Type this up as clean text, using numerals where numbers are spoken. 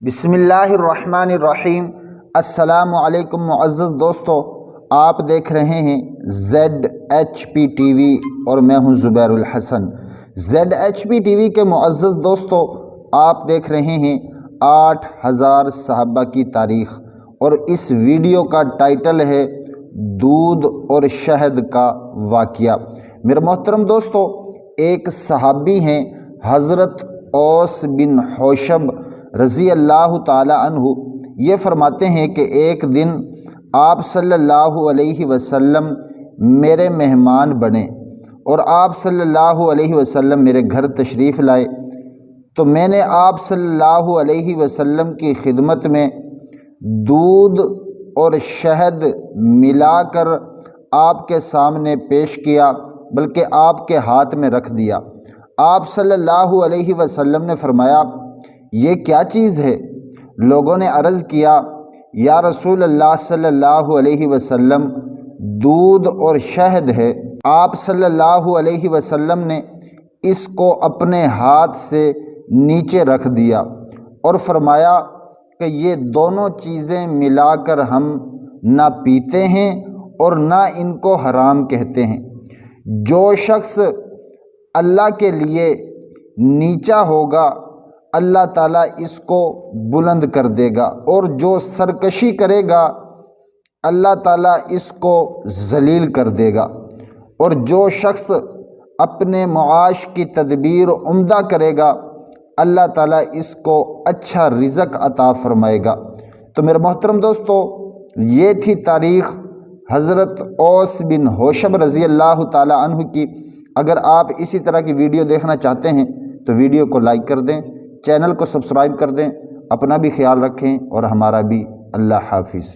बिस्मिल्लाहिर्रहमानिर्रहीम। अस्सलाम वालेकुम मुअज़्ज़ज़ दोस्तों, आप देख रहे हैं ZHP TV और मैं हूं ज़ुबैरुल हसन। ZHP TV के मुअज़्ज़ज़ दोस्तों, आप देख रहे हैं 8000 सहाबा की तारीख़ और इस वीडियो का टाइटल है दूध और शहद का वाक़या। मेरे मोहतरम दोस्तों, एक सहाबी हैं हज़रत औस बिन हौशब रज़ी अल्लाह ताला अन्हु। ये फरमाते हैं कि एक दिन आप सल्लल्लाहु अलैहि वसल्लम मेरे मेहमान बने और आप सल्लल्लाहु अलैहि वसल्लम मेरे घर तशरीफ़ लाए, तो मैंने आप सल्लल्लाहु अलैहि वसल्लम की खिदमत में दूध और शहद मिलाकर आपके सामने पेश किया, बल्कि आपके हाथ में रख दिया। आप सल्लल्लाहु अलैहि वसल्लम ने फरमाया, ये क्या चीज़ है? लोगों ने अर्ज़ किया, या रसूल अल्लाह सल्लल्लाहु अलैहि वसल्लम, दूध और शहद है। आप सल्लल्लाहु अलैहि वसल्लम ने इसको अपने हाथ से नीचे रख दिया और फरमाया कि ये दोनों चीज़ें मिलाकर हम ना पीते हैं और ना इनको हराम कहते हैं। जो शख्स अल्लाह के लिए नीचा होगा, अल्लाह ताला इसको बुलंद कर देगा, और जो सरकशी करेगा अल्लाह ताला इसको ज़लील कर देगा, और जो शख्स अपने मुआश की तदबीर उम्दा करेगा अल्लाह ताला इसको अच्छा रिज़्क़ अता फ़रमाएगा। तो मेरे मोहतरम दोस्तों, ये थी तारीख़ हज़रत औस बिन हौशब रज़ी अल्लाह ताला अन्हु की। अगर आप इसी तरह की वीडियो देखना चाहते हैं तो वीडियो को लाइक कर दें, चैनल को सब्सक्राइब कर दें, अपना भी ख्याल रखें और हमारा भी। अल्लाह हाफिज़।